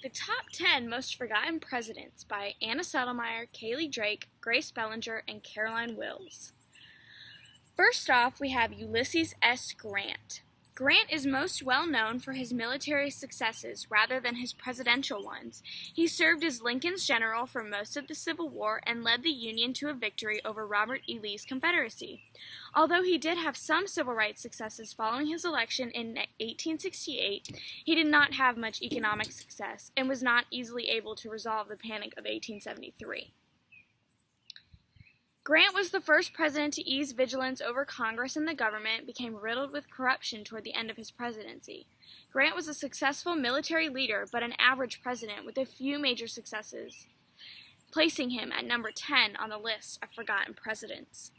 The Top 10 Most Forgotten Presidents by Anna Settlemyer, Kayleigh, Grace Bellinger, and Caroline Wills. First off, we have Ulysses S. Grant. Grant is most well known for his military successes rather than his presidential ones. He served as Lincoln's general for most of the Civil War and led the Union to a victory over Robert E. Lee's Confederacy. Although he did have some civil rights successes following his election in 1868, he did not have much economic success and was not easily able to resolve the Panic of 1873. Grant was the first president to ease vigilance over Congress, and the government became riddled with corruption toward the end of his presidency. Grant was a successful military leader, but an average president with a few major successes, placing him at number 10 on the list of forgotten presidents.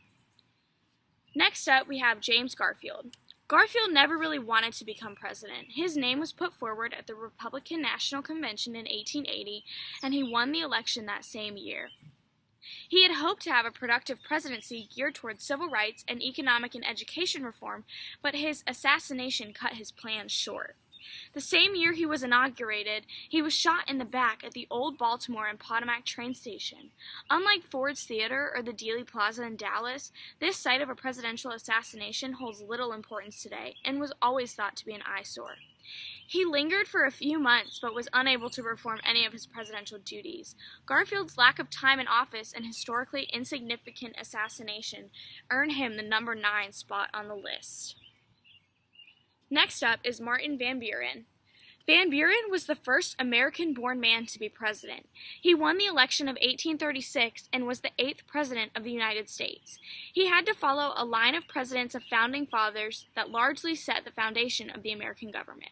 Next up, we have James Garfield. Garfield never really wanted to become president. His name was put forward at the Republican National Convention in 1880, and he won the election that same year. He had hoped to have a productive presidency geared towards civil rights and economic and education reform, but his assassination cut his plans short. The same year he was inaugurated, he was shot in the back at the old Baltimore and Potomac train station. Unlike Ford's Theater or the Dealey Plaza in Dallas, this site of a presidential assassination holds little importance today and was always thought to be an eyesore. He lingered for a few months, but was unable to perform any of his presidential duties. Garfield's lack of time in office and historically insignificant assassination earned him the number 9 spot on the list. Next up is Martin Van Buren. Van Buren was the first American-born man to be president. He won the election of 1836 and was the 8th president of the United States. He had to follow a line of presidents of founding fathers that largely set the foundation of the American government.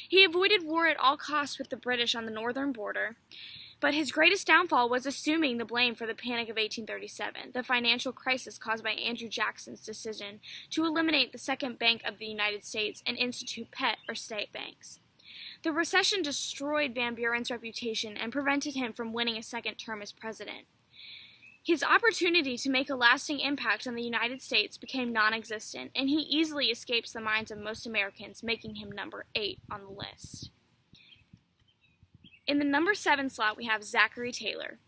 He avoided war at all costs with the British on the northern border, but his greatest downfall was assuming the blame for the Panic of 1837, the financial crisis caused by Andrew Jackson's decision to eliminate the Second Bank of the United States and institute pet or state banks. The recession destroyed Van Buren's reputation and prevented him from winning a second term as president. His opportunity to make a lasting impact on the United States became non-existent, and he easily escapes the minds of most Americans, making him number 8 on the list. In the number 7 slot, we have Zachary Taylor.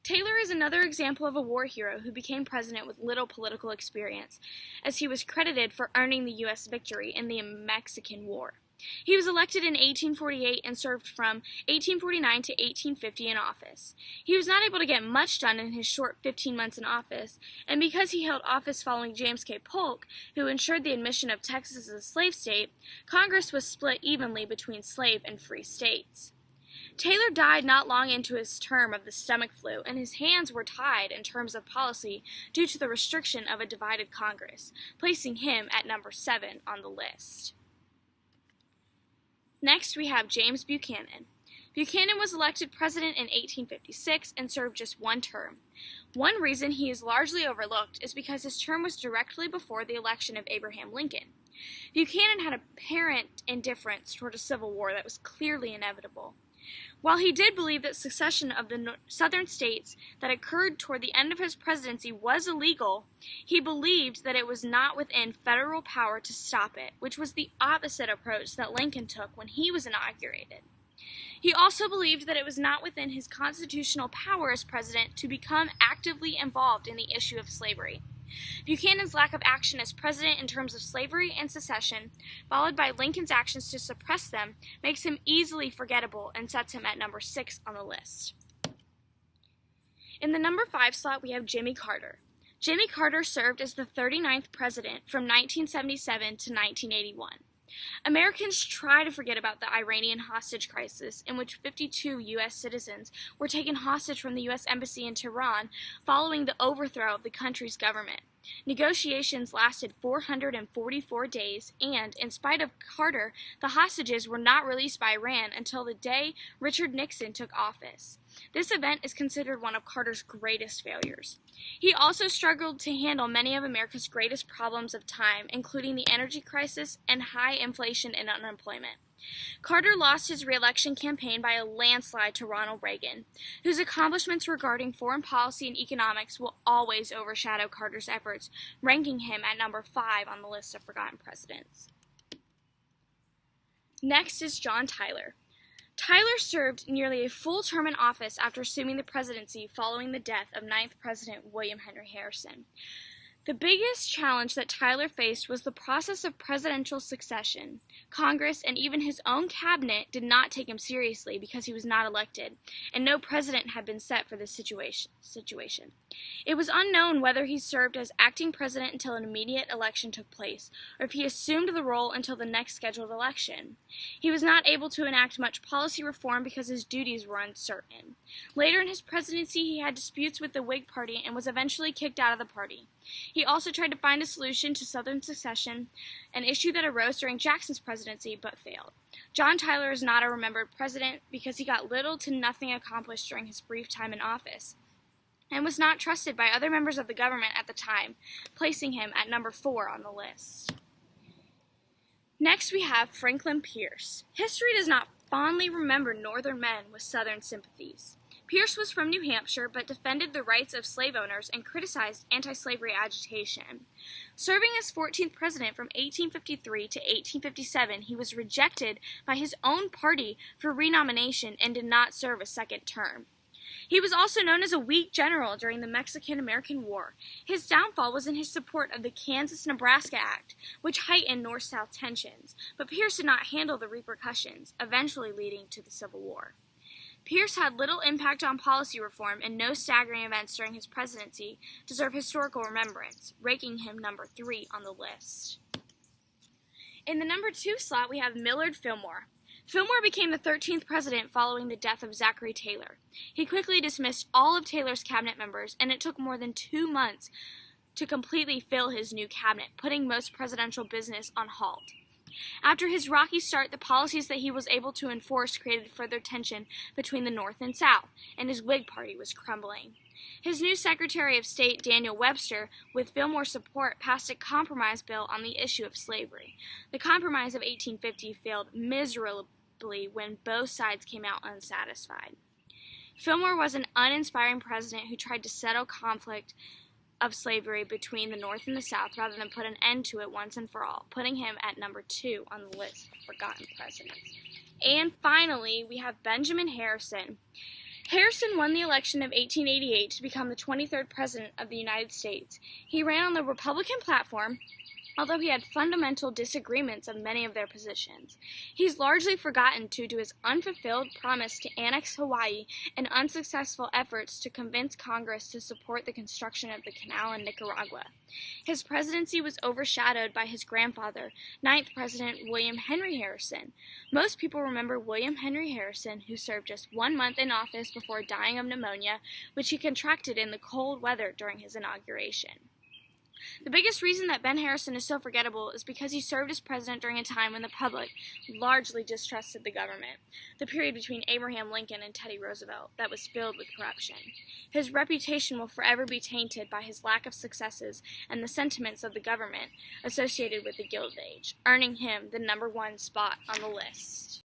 Taylor is another example of a war hero who became president with little political experience, as he was credited for earning the U.S. victory in the Mexican War. He was elected in 1848 and served from 1849 to 1850 in office. He was not able to get much done in his short 15 months in office, and because he held office following James K. Polk, who ensured the admission of Texas as a slave state, Congress was split evenly between slave and free states. Taylor died not long into his term of the stomach flu, and his hands were tied in terms of policy due to the restriction of a divided Congress, placing him at number 7 on the list. Next, we have James Buchanan. Buchanan was elected president in 1856 and served just one term. One reason he is largely overlooked is because his term was directly before the election of Abraham Lincoln. Buchanan had apparent indifference toward a civil war that was clearly inevitable. While he did believe that secession of the southern states that occurred toward the end of his presidency was illegal, he believed that it was not within federal power to stop it, which was the opposite approach that Lincoln took when he was inaugurated. He also believed that it was not within his constitutional power as president to become actively involved in the issue of slavery. Buchanan's lack of action as president in terms of slavery and secession, followed by Lincoln's actions to suppress them, makes him easily forgettable and sets him at number 6 on the list. In the number 5 slot, we have Jimmy Carter. Jimmy Carter served as the 39th president from 1977 to 1981. Americans try to forget about the Iranian hostage crisis, in which 52 U.S. citizens were taken hostage from the U.S. Embassy in Tehran following the overthrow of the country's government. Negotiations lasted 444 days, and, in spite of Carter, the hostages were not released by Iran until the day Richard Nixon took office. This event is considered one of Carter's greatest failures. He also struggled to handle many of America's greatest problems of time, including the energy crisis and high inflation and unemployment. Carter lost his re-election campaign by a landslide to Ronald Reagan, whose accomplishments regarding foreign policy and economics will always overshadow Carter's efforts, ranking him at number 5 on the list of forgotten presidents. Next is John Tyler. Tyler served nearly a full term in office after assuming the presidency following the death of 9th President William Henry Harrison. The biggest challenge that Tyler faced was the process of presidential succession. Congress and even his own cabinet did not take him seriously because he was not elected, and no precedent had been set for this situation. It was unknown whether he served as acting president until an immediate election took place, or if he assumed the role until the next scheduled election. He was not able to enact much policy reform because his duties were uncertain. Later in his presidency, he had disputes with the Whig Party and was eventually kicked out of the party. He also tried to find a solution to Southern secession, an issue that arose during Jackson's presidency but failed. John Tyler is not a remembered president because he got little to nothing accomplished during his brief time in office, and was not trusted by other members of the government at the time, placing him at number 4 on the list. Next we have Franklin Pierce. History does not fondly remember Northern men with Southern sympathies. Pierce was from New Hampshire, but defended the rights of slave owners and criticized anti-slavery agitation. Serving as 14th president from 1853 to 1857, he was rejected by his own party for renomination and did not serve a second term. He was also known as a weak general during the Mexican-American War. His downfall was in his support of the Kansas-Nebraska Act, which heightened North-South tensions, but Pierce did not handle the repercussions, eventually leading to the Civil War. Pierce had little impact on policy reform, and no staggering events during his presidency deserve historical remembrance, ranking him number 3 on the list. In the number 2 slot, we have Millard Fillmore. Fillmore became the 13th president following the death of Zachary Taylor. He quickly dismissed all of Taylor's cabinet members, and it took more than 2 months to completely fill his new cabinet, putting most presidential business on halt. After his rocky start, the policies that he was able to enforce created further tension between the North and South, and his Whig Party was crumbling. His new Secretary of State, Daniel Webster, with Fillmore's support, passed a compromise bill on the issue of slavery. The Compromise of 1850 failed miserably when both sides came out unsatisfied. Fillmore was an uninspiring president who tried to settle conflict of slavery between the North and the South rather than put an end to it once and for all, putting him at number 2 on the list of forgotten presidents. And finally, we have Benjamin Harrison. Harrison won the election of 1888 to become the 23rd president of the United States. He ran on the Republican platform, although he had fundamental disagreements of many of their positions. He's largely forgotten due to his unfulfilled promise to annex Hawaii and unsuccessful efforts to convince Congress to support the construction of the canal in Nicaragua. His presidency was overshadowed by his grandfather, 9th President William Henry Harrison. Most people remember William Henry Harrison, who served just 1 month in office before dying of pneumonia, which he contracted in the cold weather during his inauguration. The biggest reason that Ben Harrison is so forgettable is because he served as president during a time when the public largely distrusted the government, the period between Abraham Lincoln and Teddy Roosevelt that was filled with corruption. His reputation will forever be tainted by his lack of successes and the sentiments of the government associated with the Gilded Age, earning him the number 1 spot on the list.